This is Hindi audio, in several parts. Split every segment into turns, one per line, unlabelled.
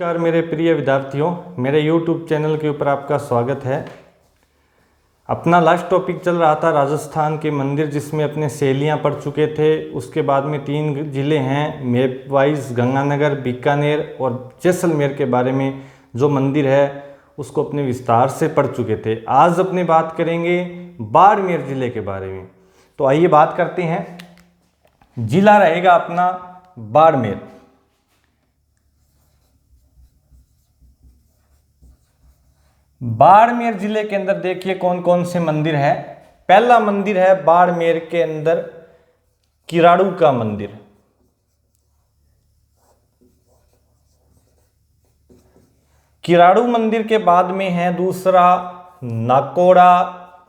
नमस्कार मेरे प्रिय विद्यार्थियों, मेरे YouTube चैनल के ऊपर आपका स्वागत है। अपना लास्ट टॉपिक चल रहा था राजस्थान के मंदिर, जिसमें अपने सहेलियाँ पढ़ चुके थे। उसके बाद में 3 ज़िले हैं मैप वाइज, गंगानगर, बीकानेर और जैसलमेर के बारे में जो मंदिर है उसको अपने विस्तार से पढ़ चुके थे। आज अपने बात करेंगे बाड़मेर ज़िले के बारे में। तो आइए बात करते हैं। जिला रहेगा अपना बाड़मेर। बाड़मेर जिले के अंदर देखिए कौन कौन से मंदिर है। पहला मंदिर है बाड़मेर के अंदर किराड़ू का मंदिर। किराड़ू मंदिर के बाद में है दूसरा नाकोड़ा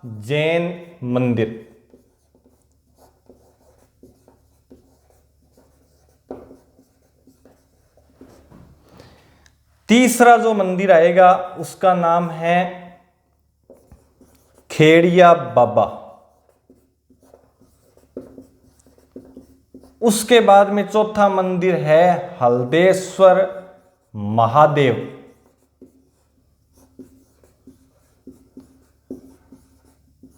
जैन मंदिर। तीसरा जो मंदिर आएगा उसका नाम है खेड़िया बाबा। उसके बाद में चौथा मंदिर है हल्देश्वर महादेव।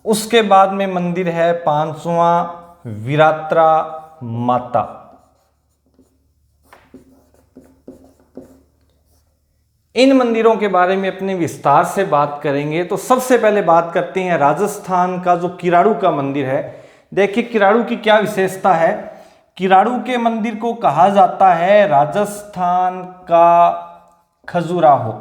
उसके बाद में मंदिर है 5वां विरात्रा माता। इन मंदिरों के बारे में अपने विस्तार से बात करेंगे। तो सबसे पहले बात करते हैं राजस्थान का जो किराड़ू का मंदिर है। देखिए किराड़ू की क्या विशेषता है। किराड़ू के मंदिर को कहा जाता है राजस्थान का खजुराहो।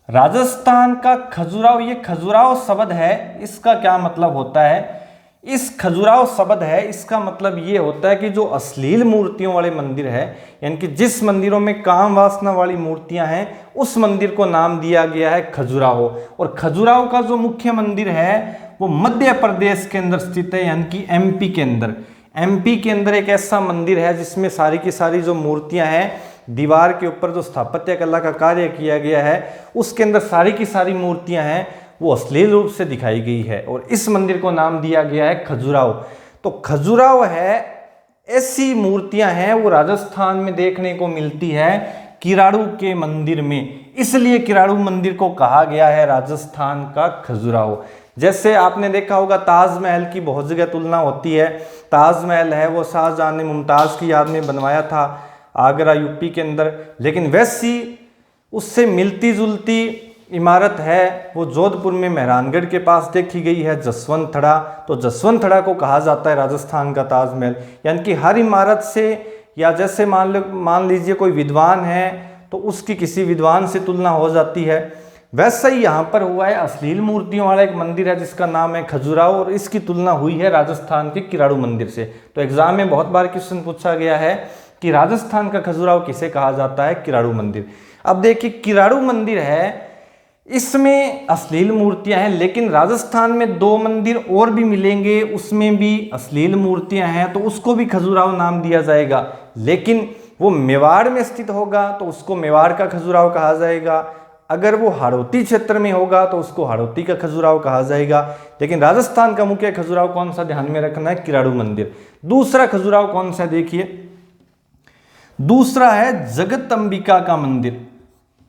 राजस्थान का खजुराहो, ये खजुराहो शब्द है, इसका क्या मतलब होता है। इस खजुराहो शब्द है, इसका मतलब ये होता है कि जो अश्लील मूर्तियों वाले मंदिर है, यानी कि जिस मंदिरों में काम वासना वाली मूर्तियां हैं, उस मंदिर को नाम दिया गया है खजुराहो। और खजुराहो का जो मुख्य मंदिर है वो मध्य प्रदेश के अंदर स्थित है, यानी कि एमपी के अंदर। एमपी के अंदर एक ऐसा मंदिर है जिसमें सारी की सारी जो मूर्तियां हैं, दीवार के ऊपर जो स्थापत्य कला का कार्य किया गया है उसके अंदर सारी की सारी मूर्तियां हैं वो अश्लील रूप से दिखाई गई है, और इस मंदिर को नाम दिया गया है खजुराहो। तो खजुराहो है, ऐसी मूर्तियां हैं वो राजस्थान में देखने को मिलती है किराड़ू के मंदिर में, इसलिए किराड़ू मंदिर को कहा गया है राजस्थान का खजुराहो। जैसे आपने देखा होगा ताजमहल की बहुत जगह तुलना होती है। ताजमहल है वो शाहजहां ने मुमताज की याद में बनवाया था आगरा यूपी के अंदर, लेकिन वैसी उससे मिलती जुलती इमारत है वो जोधपुर में मेहरानगढ़ के पास देखी गई है, जसवंत थड़ा। तो जसवंत थड़ा को कहा जाता है राजस्थान का ताजमहल। यानी कि हर इमारत से, या जैसे मान लीजिए कोई विद्वान है तो उसकी किसी विद्वान से तुलना हो जाती है, वैसा ही यहाँ पर हुआ है। अश्लील मूर्तियों वाला एक मंदिर है जिसका नाम है खजुराहो, और इसकी तुलना हुई है राजस्थान के किराड़ू मंदिर से। तो एग्जाम में बहुत बार क्वेश्चन पूछा गया है कि राजस्थान का खजुराहो किसे कहा जाता है, किराड़ू मंदिर। अब देखिए किराड़ू मंदिर है, इसमें अश्लील मूर्तियां हैं, लेकिन राजस्थान में 2 मंदिर और भी मिलेंगे, उसमें भी अश्लील मूर्तियां हैं, तो उसको भी खजुराहो नाम दिया जाएगा। लेकिन वो मेवाड़ में स्थित होगा तो उसको मेवाड़ का खजुराहो कहा जाएगा। अगर वो हाड़ौती क्षेत्र में होगा तो उसको हाड़ौती का खजुराहो कहा जाएगा। लेकिन राजस्थान का मुख्य खजुराहो कौन सा, ध्यान में रखना है, किराड़ू मंदिर। दूसरा खजुराहो कौन सा, देखिए दूसरा है जगत अंबिका का मंदिर।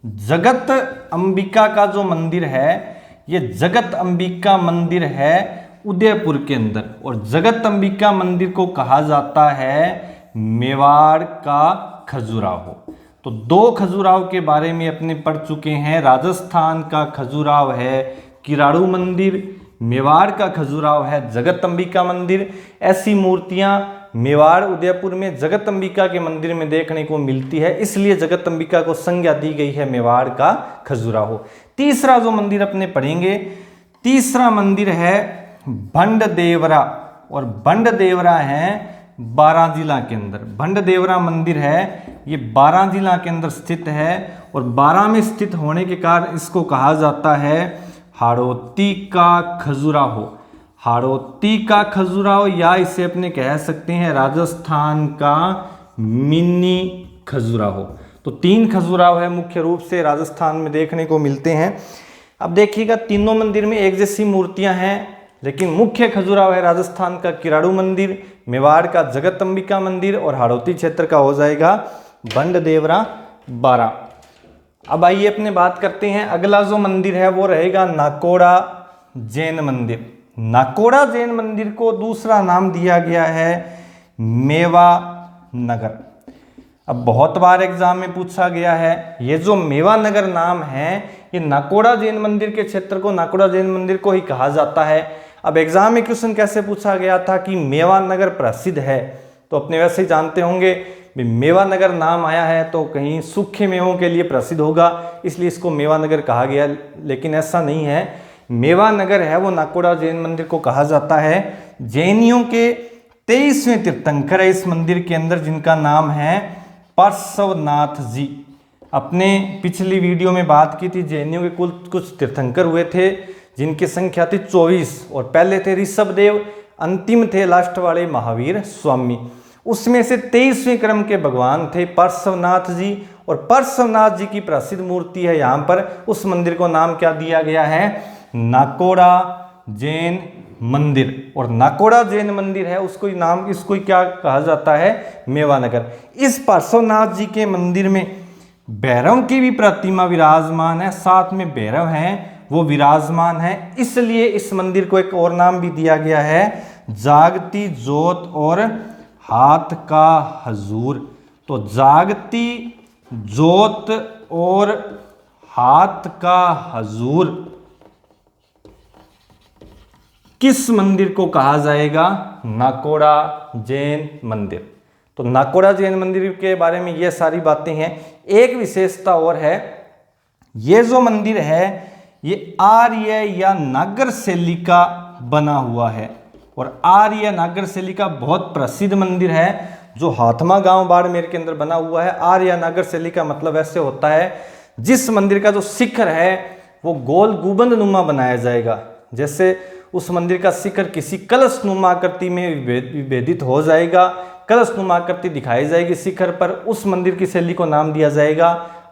जगत अंबिका का जो मंदिर है, ये जगत अंबिका मंदिर है उदयपुर के अंदर, और जगत अंबिका मंदिर को कहा जाता है मेवाड़ का खजुराहो। तो 2 खजुराहो के बारे में अपने पढ़ चुके हैं। राजस्थान का खजुराहो है किराड़ू मंदिर, मेवाड़ का खजुराहो है जगत अंबिका मंदिर। ऐसी मूर्तियां मेवाड़ उदयपुर में जगत अंबिका के मंदिर में देखने को मिलती है, इसलिए जगत अंबिका को संज्ञा दी गई है मेवाड़ का खजुराहो। तीसरा जो मंदिर अपने पढ़ेंगे, तीसरा मंदिर है भंडदेवरा, और भंडदेवरा है बारां जिला के अंदर। भंडदेवरा मंदिर है, ये बारां जिला के अंदर स्थित है, और बारां में स्थित होने के कारण इसको कहा जाता है हाड़ौती का खजुराहो। हाड़ौती का खजुराहो, या इसे अपने कह सकते हैं राजस्थान का मिनी खजुराहो। तो 3 खजुराहो है मुख्य रूप से राजस्थान में देखने को मिलते हैं। अब देखिएगा तीनों मंदिर में एक जैसी मूर्तियां हैं, लेकिन मुख्य खजुराहो है राजस्थान का किराड़ू मंदिर, मेवाड़ का जगत अंबिका मंदिर, और हाड़ौती क्षेत्र का हो जाएगा भंडदेवरा 12। अब आइए अपने बात करते हैं, अगला जो मंदिर है वो रहेगा नाकोड़ा जैन मंदिर। नाकोड़ा जैन मंदिर को दूसरा नाम दिया गया है मेवा नगर। अब बहुत बार एग्जाम में पूछा गया है, ये जो मेवा नगर नाम है ये नाकोड़ा जैन मंदिर के क्षेत्र को नाकोड़ा जैन मंदिर को ही कहा जाता है। अब एग्जाम में क्वेश्चन कैसे पूछा गया था कि मेवा नगर प्रसिद्ध है, तो अपने वैसे ही जानते होंगे मेवा नगर नाम आया है तो कहीं सूखे मेवों के लिए प्रसिद्ध होगा, इसलिए इसको मेवा नगर कहा गया, लेकिन ऐसा नहीं है। मेवा नगर है वो नाकोड़ा जैन मंदिर को कहा जाता है। जैनियों के 23वें तीर्थंकर है इस मंदिर के अंदर, जिनका नाम है पार्श्वनाथ जी। अपने पिछली वीडियो में बात की थी, जैनियों के कुल कुछ तीर्थंकर हुए थे जिनकी संख्या थी 24, और पहले थे ऋषभदेव, अंतिम थे लास्ट वाले महावीर स्वामी। उसमें से 23वें क्रम के भगवान थे पार्श्वनाथ जी, और पार्श्वनाथ जी की प्रसिद्ध मूर्ति है यहाँ पर। उस मंदिर को नाम क्या दिया गया है? नाकोड़ा जैन मंदिर। और नाकोड़ा जैन मंदिर है उसको नाम, इसको क्या कहा जाता है? मेवा नगर। इस पार्श्वनाथ जी के मंदिर में भैरव की भी प्रतिमा विराजमान है, साथ में भैरव हैं वो विराजमान है, इसलिए इस मंदिर को एक और नाम भी दिया गया है जागती जोत और हाथ का हजूर। तो जागती जोत और हाथ का हजूर किस मंदिर को कहा जाएगा? नाकोड़ा जैन मंदिर। तो नाकोड़ा जैन मंदिर के बारे में ये सारी बातें हैं। एक विशेषता और है, ये जो मंदिर है ये आर्य या नागर शैली का बना हुआ है, और आर्य नागर शैली का बहुत प्रसिद्ध मंदिर है जो हाथमा गांव बाड़मेर के अंदर बना हुआ है। आर्य नागर शैली का मतलब ऐसे होता है जिस मंदिर का जो शिखर है वो गोल गुंबद नुमा बनाया जाएगा, जैसे उस मंदिर का शिखर किसी कलश नुमा आकृति में विभेदित हो जाएगा, कलश नुमा आकृति दिखाई जाएगी शिखर पर, उस मंदिर की शैली को नाम दिया जाएगा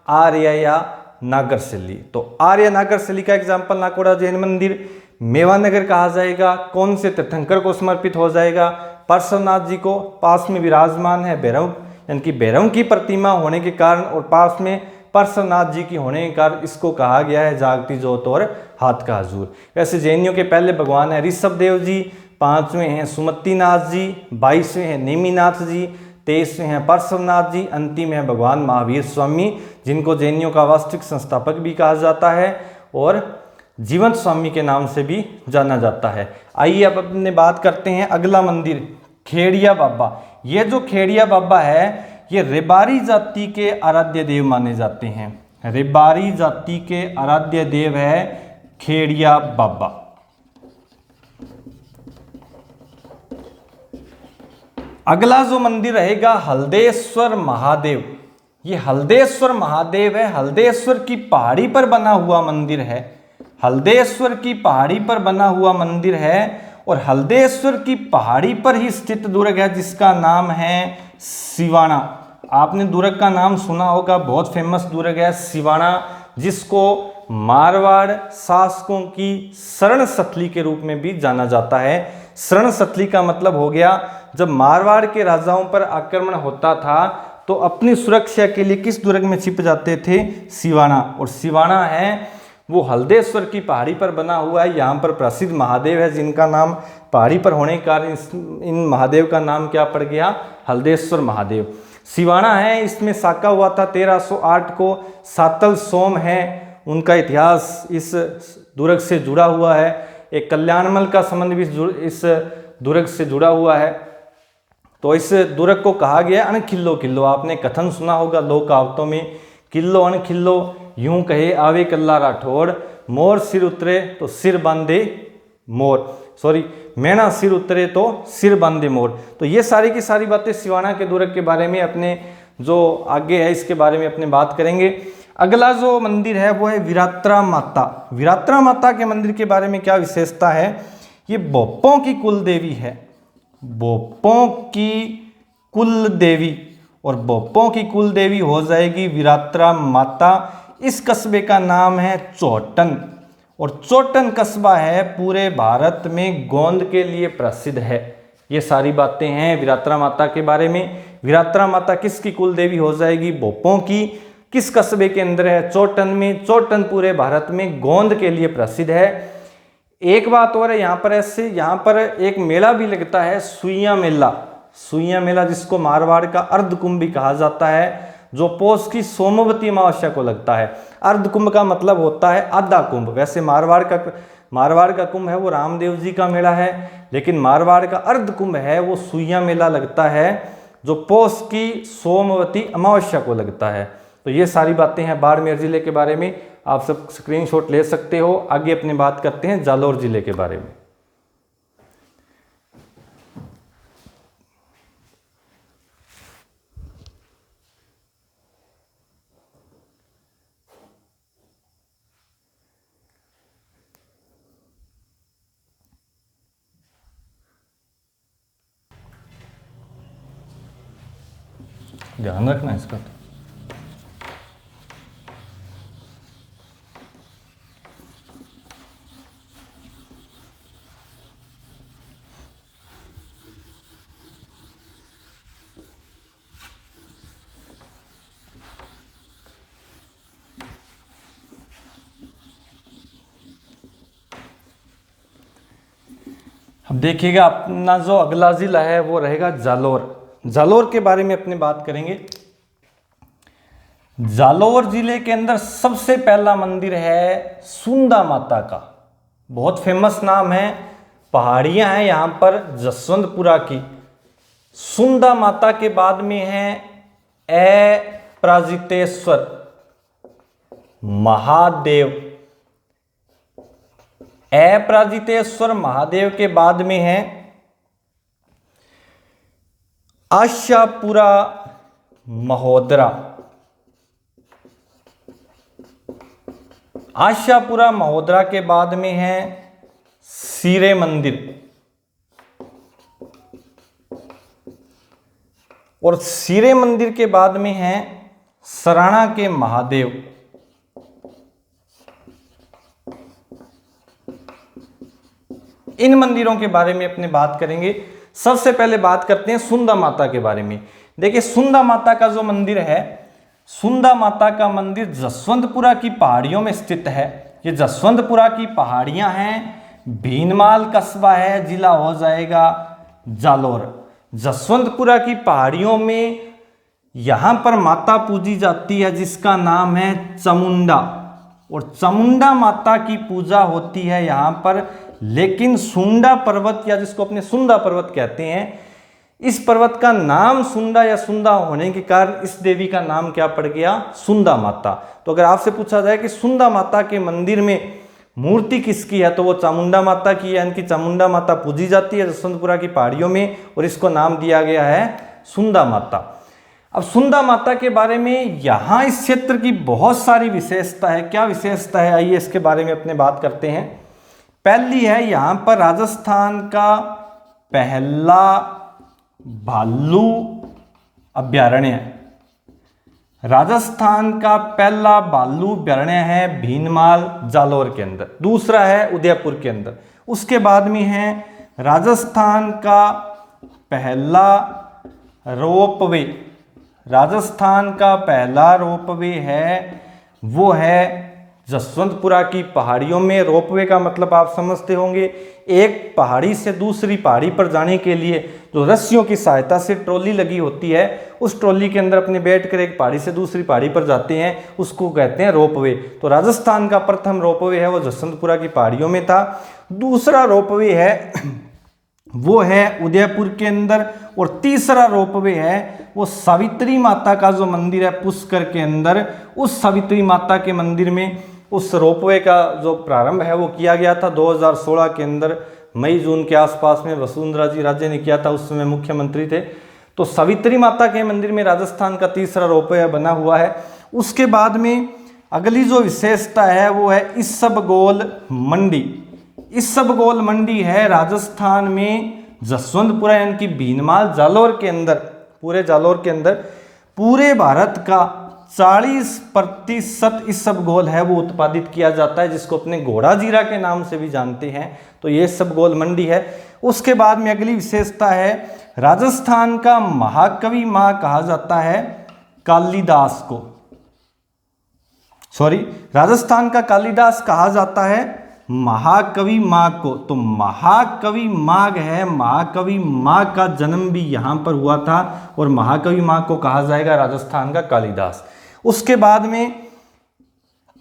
आर्य या नागर शैली। तो आर्य नागर शैली का एग्जाम्पल नाकोड़ा जैन मंदिर। मेवा नगर कहा जाएगा, कौन से तीर्थंकर को समर्पित हो जाएगा? पार्श्वनाथ जी को। पास में विराजमान है भैरव, यानी कि भैरव की प्रतिमा होने के कारण और पास में पार्श्वनाथ जी की होने के कारण इसको कहा गया है जागती जोत और हाथ का हजूर। वैसे जैनियों के पहले भगवान है ऋषभदेव जी, 5वें हैं सुमतिनाथ जी, 22वें हैं नेमिनाथ जी, 23वें हैं पार्श्वनाथ जी, अंतिम है भगवान महावीर स्वामी, जिनको जैनियों का वास्तविक संस्थापक भी कहा जाता है और जीवंत स्वामी के नाम से भी जाना जाता है। आइए अब अपने बात करते हैं अगला मंदिर, खेड़िया बाबा। ये जो खेड़िया बाबा है ये रेबारी जाति के आराध्य देव माने जाते हैं। रेबारी जाति के आराध्य देव है खेड़िया बाबा। अगला जो मंदिर रहेगा हल्देश्वर महादेव। ये हल्देश्वर महादेव है, हल्देश्वर की पहाड़ी पर बना हुआ मंदिर है। हल्देश्वर की पहाड़ी पर बना हुआ मंदिर है और हल्देश्वर की पहाड़ी पर ही स्थित दुर्ग है जिसका नाम है सिवाना। आपने दुर्ग का नाम सुना होगा, बहुत फेमस दुर्ग है सिवाना, जिसको मारवाड़ शासकों की शरण स्थली के रूप में भी जाना जाता है। शरण स्थली का मतलब हो गया जब मारवाड़ के राजाओं पर आक्रमण होता था तो अपनी सुरक्षा के लिए किस दुर्ग में छिप जाते थे? सिवाना। और सिवाना है वो हल्देश्वर की पहाड़ी पर बना हुआ है। यहाँ पर प्रसिद्ध महादेव है जिनका नाम पहाड़ी पर होने के कारण इन महादेव का नाम क्या पड़ गया? हल्देश्वर महादेव। सिवाना है, इसमें साका हुआ था 1308 को। सातल सोम है, उनका इतिहास इस दुर्ग से जुड़ा हुआ है। एक कल्याणमल का संबंध भी इस दुर्ग से जुड़ा हुआ है। तो इस दुर्ग को कहा गया अणखिल्लो किल्लो। आपने कथन सुना होगा लोक कहावतों में, किल्लो अणखिल्लो यूं कहे आवे कल्ला राठौड़, मोर सिर उतरे तो सिर बांधे मोर, सॉरी मैना सिर उतरे तो सिर बांधे मोर। तो ये सारी की सारी बातें सिवाना के दुर्ग के बारे में अपने जो आगे है इसके बारे में अपने बात करेंगे। अगला जो मंदिर है वो है विरात्रा माता। विरात्रा माता के मंदिर के बारे में क्या विशेषता है? ये बोप्पों की कुल देवी है, बोप्पों की कुल देवी, और बोप्पों की कुल देवी हो जाएगी विरात्रा माता। इस कस्बे का नाम है चोटन, और चोटन कस्बा है पूरे भारत में गोंद के लिए प्रसिद्ध है। ये सारी बातें हैं विरात्रा माता के बारे में। विरात्रा माता किसकी कुल देवी हो जाएगी? बोप्पों की। किस कस्बे के अंदर है? चोटन में। चोटन पूरे भारत में गोंद के लिए प्रसिद्ध है। एक बात और है यहाँ पर, ऐसे यहाँ पर एक मेला भी लगता है, सुइया मेला। सुइया मेला जिसको मारवाड़ का अर्धकुंभ भी कहा जाता है, जो पौष की सोमवती अमावस्या को लगता है। अर्धकुंभ का मतलब होता है आधा कुंभ। वैसे मारवाड़ का कुंभ है वो रामदेव जी का मेला है, लेकिन मारवाड़ का अर्धकुंभ है वो सुइया मेला लगता है, जो पौष की सोमवती अमावस्या को लगता है। तो ये सारी बातें हैं बाड़मेर जिले के बारे में, आप सब स्क्रीनशॉट ले सकते हो। आगे अपनी बात करते हैं जालौर जिले के बारे में। ध्यान रखना इसका तो। अब देखिएगा अपना जो अगला जिला है वो रहेगा जालौर। जालौर के बारे में अपने बात करेंगे। जालौर जिले के अंदर सबसे पहला मंदिर है सुंदा माता का, बहुत फेमस नाम है। पहाड़ियां हैं यहाँ पर जसवंतपुरा की। सुंदा माता के बाद में है अपराजितेश्वर महादेव। अपराजितेश्वर महादेव के बाद में है आशापुरा महोदरा। आशापुरा महोदरा के बाद में है सीरे मंदिर, और सीरे मंदिर के बाद में है सराणा के महादेव। इन मंदिरों के बारे में अपने बात करेंगे। सबसे पहले बात करते हैं सुंदा माता के बारे में। देखिए सुंदा माता का जो मंदिर है, सुंदा माता का मंदिर जसवंतपुरा की पहाड़ियों में स्थित है। ये जसवंतपुरा की पहाड़ियां हैं, भीनमाल कस्बा है, जिला हो जाएगा जालौर। जसवंतपुरा की पहाड़ियों में यहां पर माता पूजी जाती है जिसका नाम है चामुंडा, और चामुंडा माता की पूजा होती है यहां पर। लेकिन सुंडा पर्वत, या जिसको अपने सुंदा पर्वत कहते हैं, इस पर्वत का नाम सुंडा या सुंदा होने के कारण इस देवी का नाम क्या पड़ गया? सुंदा माता। तो अगर आपसे पूछा जाए कि सुंदा माता के मंदिर में मूर्ति किसकी है, तो वो चामुंडा माता की है। यानी कि चामुंडा माता पूजी जाती है जसवंतपुरा की पहाड़ियों में, और इसको नाम दिया गया है सुंदा माता। अब सुंदा माता के बारे में यहाँ इस क्षेत्र की बहुत सारी विशेषता है। क्या विशेषता है, आइए इसके बारे में अपने बात करते हैं। पहली है, यहाँ पर राजस्थान का पहला भालू अभ्यारण्य है। राजस्थान का पहला भालू अभ्यारण्य है भीनमाल जालौर के अंदर। दूसरा है उदयपुर के अंदर। उसके बाद में है राजस्थान का पहला रोपवे। राजस्थान का पहला रोपवे है वो है जसवंतपुरा की पहाड़ियों में। रोपवे का मतलब आप समझते होंगे, एक पहाड़ी से दूसरी पहाड़ी पर जाने के लिए जो रस्सियों की सहायता से ट्रॉली लगी होती है, उस ट्रॉली के अंदर अपने बैठकर एक पहाड़ी से दूसरी पहाड़ी पर जाते हैं, उसको कहते हैं रोपवे। तो राजस्थान का प्रथम रोपवे है वो जसवंतपुरा की पहाड़ियों में था। दूसरा रोपवे है वो है उदयपुर के अंदर, और तीसरा रोपवे है वो सावित्री माता का जो मंदिर है पुष्कर के अंदर, उस सावित्री माता के मंदिर में उस रोपवे का जो प्रारंभ है वो किया गया था 2016 के अंदर, मई जून के आसपास में वसुंधरा जी राजे ने किया था, उस समय मुख्यमंत्री थे। तो सावित्री माता के मंदिर में राजस्थान का तीसरा रोपवे बना हुआ है। उसके बाद में अगली जो विशेषता है वो है इसबगोल मंडी। इसबगोल मंडी है राजस्थान में जसवंतपुरा यानी कि भीनमाल जालौर के अंदर, पूरे जालौर के अंदर पूरे भारत का 40% इसबगोल है वो उत्पादित किया जाता है, जिसको अपने घोड़ा जीरा के नाम से भी जानते हैं। तो ये इसबगोल मंडी है। उसके बाद में अगली विशेषता है, राजस्थान का महाकवि मां कहा जाता है कालिदास को। राजस्थान का कालिदास कहा जाता है महाकवि माघ को। तो महाकवि माघ है, महाकवि माघ का जन्म भी यहाँ पर हुआ था और महाकवि माघ को कहा जाएगा राजस्थान का कालिदास। उसके बाद में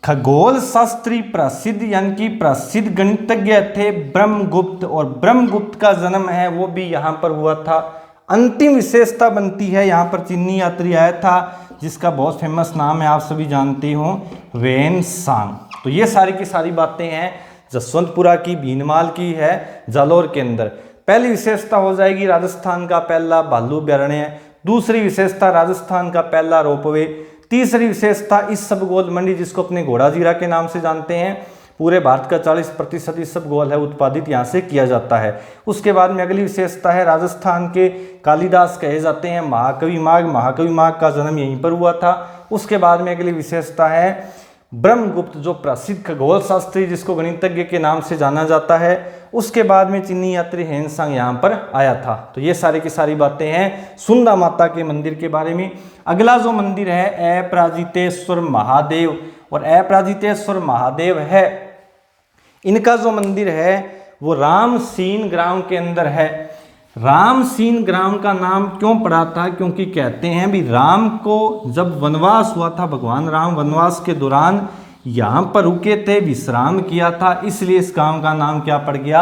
खगोल शास्त्री प्रसिद्ध यानी कि प्रसिद्ध गणितज्ञ थे ब्रह्मगुप्त, और ब्रह्मगुप्त का जन्म है वो भी यहाँ पर हुआ था। अंतिम विशेषता बनती है, यहाँ पर चीनी यात्री आया था जिसका बहुत फेमस नाम है, आप सभी जानते हो, वेनसांग। तो ये सारी की सारी बातें हैं जसवंतपुरा की, भीनमाल की है, जालोर के अंदर। पहली विशेषता हो जाएगी राजस्थान का पहला भालू अभ्यारण्य, दूसरी विशेषता राजस्थान का पहला रोपवे, तीसरी विशेषता इसबगोल मंडी जिसको अपने घोड़ा जीरा के नाम से जानते हैं। पूरे भारत का 40% इसबगोल है उत्पादित यहाँ से किया जाता है। उसके बाद में अगली विशेषता है राजस्थान के कालिदास कहे जाते हैं महाकवि माघ, महाकवि माघ का जन्म यहीं पर हुआ था। उसके बाद में अगली विशेषता है ब्रह्मगुप्त जो प्रसिद्ध खगोल शास्त्री जिसको गणितज्ञ के नाम से जाना जाता है। उसके बाद में चीनी यात्री वेनसांग यहाँ पर आया था। तो ये सारी की सारी बातें हैं सुंदा माता के मंदिर के बारे में। अगला जो मंदिर है अपराजितेश्वर महादेव, और अपराजितेश्वर महादेव है, इनका जो मंदिर है वो रामसीन ग्राम के अंदर है। रामसीन ग्राम का नाम क्यों पड़ा था? क्योंकि कहते हैं भी राम को जब वनवास हुआ था, भगवान राम वनवास के दौरान यहाँ पर रुके थे, विश्राम किया था, इसलिए इस गांव का नाम क्या पड़ गया?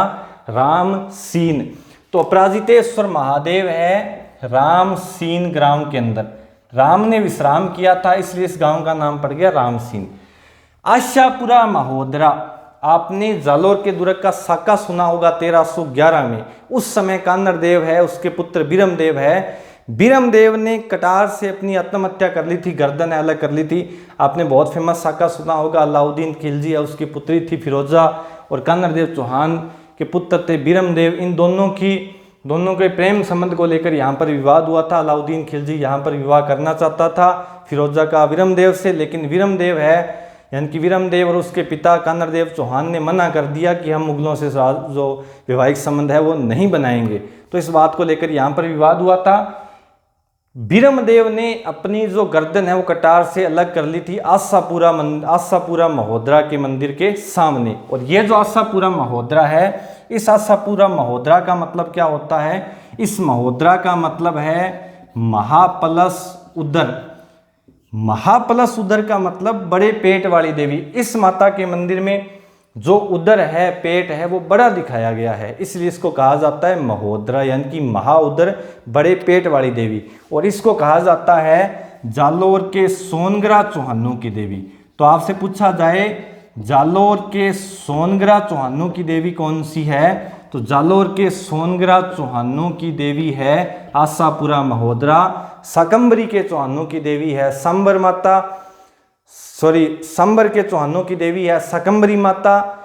रामसीन। तो अपराजितेश्वर महादेव है रामसीन ग्राम के अंदर। राम ने विश्राम किया था इसलिए इस गांव का नाम पड़ गया रामसीन। आशापुरा महोदरा, आपने जालोर के दुर्ग का साका सुना होगा 1311 में। उस समय कान्नड़ देव है, उसके पुत्र बीरम देव है। बीरम देव ने कटार से अपनी आत्महत्या कर ली थी, गर्दन अलग कर ली थी। आपने बहुत फेमस साका सुना होगा। अलाउद्दीन खिलजी है, उसकी पुत्री थी फिरोजा, और कान्नड़ देव चौहान के पुत्र थे बीरम देव। इन दोनों के प्रेम संबंध को लेकर यहाँ पर विवाद हुआ था। अलाउद्दीन खिलजी यहाँ पर विवाह करना चाहता था फिरोजा का वीरम देव से, लेकिन वीरम देव है यानी कि वीरम देव और उसके पिता कान्नड़ देव चौहान ने मना कर दिया कि हम मुगलों से जो वैवाहिक संबंध है वो नहीं बनाएंगे। तो इस बात को लेकर यहाँ पर विवाद हुआ था। वीरम देव ने अपनी जो गर्दन है वो कटार से अलग कर ली थी आशापुरा महोदरा के मंदिर के सामने। और ये जो आशापुरा महोदरा है, इस आशापुरा महोदरा का मतलब क्या होता है? इस महोदरा का मतलब है महापलस उदर। महापलस उदर का मतलब बड़े पेट वाली देवी। इस माता के मंदिर में जो उदर है, पेट है, वो बड़ा दिखाया गया है, इसलिए इसको कहा जाता है महोदरा यानी कि महाउदर, बड़े पेट वाली देवी। और इसको कहा जाता है जालोर के सोनग्रा चौहानों की देवी। तो आपसे पूछा जाए जालोर के सोनग्रा चौहानों की देवी कौन सी है? तो जालोर के सोनग्रा चौहानों की देवी है आशापुरा महोदरा। शाकंभरी के चौहानों की देवी है सांबर के चौहानों की देवी है शाकंभरी माता।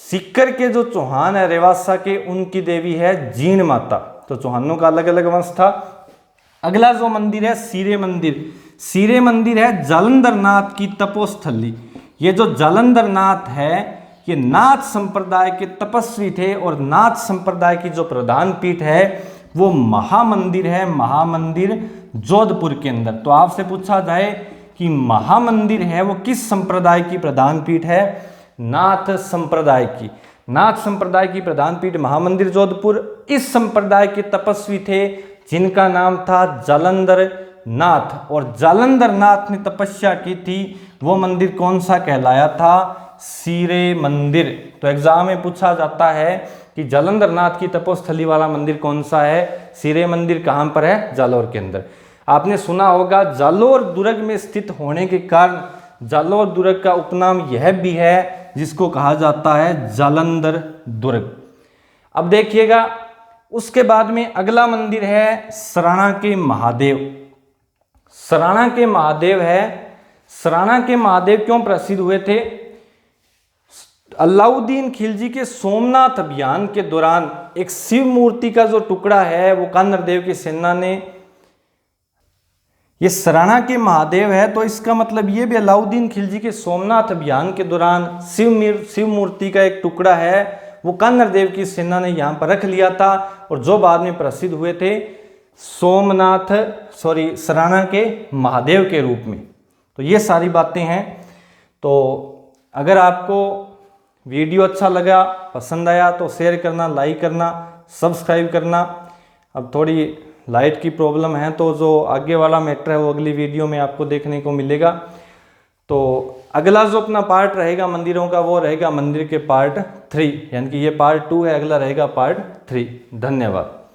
सीकर के जो चौहान है रेवासा के, उनकी देवी है जीण माता। तो चौहानों का अलग अलग वंश था। अगला जो मंदिर है सीरे मंदिर। सीरे मंदिर है जालंधर नाथ की तपोस्थली। ये जो जालंधर नाथ है ये नाथ संप्रदाय के तपस्वी थे, और नाथ संप्रदाय की जो प्रधान पीठ है वो महामंदिर है, महामंदिर जोधपुर के अंदर। तो आपसे पूछा जाए कि महामंदिर है वो किस संप्रदाय की प्रधान पीठ है? नाथ संप्रदाय की। नाथ संप्रदाय की प्रधान पीठ महामंदिर जोधपुर। इस संप्रदाय के तपस्वी थे जिनका नाम था जालंधर नाथ, और जालंधर नाथ ने तपस्या की थी। वो मंदिर कौन सा कहलाया था? सीरे मंदिर। तो एग्जाम में पूछा जाता है कि जालंधर नाथ की तपोस्थली वाला मंदिर कौन सा है? सीरे मंदिर कहाँ पर है? जालोर के अंदर। आपने सुना होगा जालोर दुर्ग में स्थित होने के कारण जालोर दुर्ग का उपनाम यह भी है जिसको कहा जाता है जालंधर दुर्ग। अब देखिएगा उसके बाद में अगला मंदिर है सराणा के महादेव। सराणा के महादेव है। सराणा के महादेव क्यों प्रसिद्ध हुए थे? अलाउद्दीन खिलजी के सोमनाथ अभियान के दौरान एक शिव मूर्ति का जो टुकड़ा है वो कान्नड़ देव की सेना ने, ये सराणा के महादेव है। तो इसका मतलब ये भी अलाउद्दीन खिलजी के सोमनाथ अभियान के दौरान शिव मूर्ति का एक टुकड़ा है वो कान्नड़ देव की सेना ने यहाँ पर रख लिया था, और जो बाद में प्रसिद्ध हुए थे सराणा के महादेव के रूप में। तो ये सारी बातें हैं। तो अगर आपको वीडियो अच्छा लगा, पसंद आया तो शेयर करना, लाइक करना, सब्सक्राइब करना। अब थोड़ी लाइट की प्रॉब्लम है तो जो आगे वाला मैटर है वो अगली वीडियो में आपको देखने को मिलेगा। तो अगला जो अपना पार्ट रहेगा मंदिरों का वो रहेगा मंदिर के पार्ट 3, यानी कि ये पार्ट 2 है, अगला रहेगा पार्ट 3। धन्यवाद।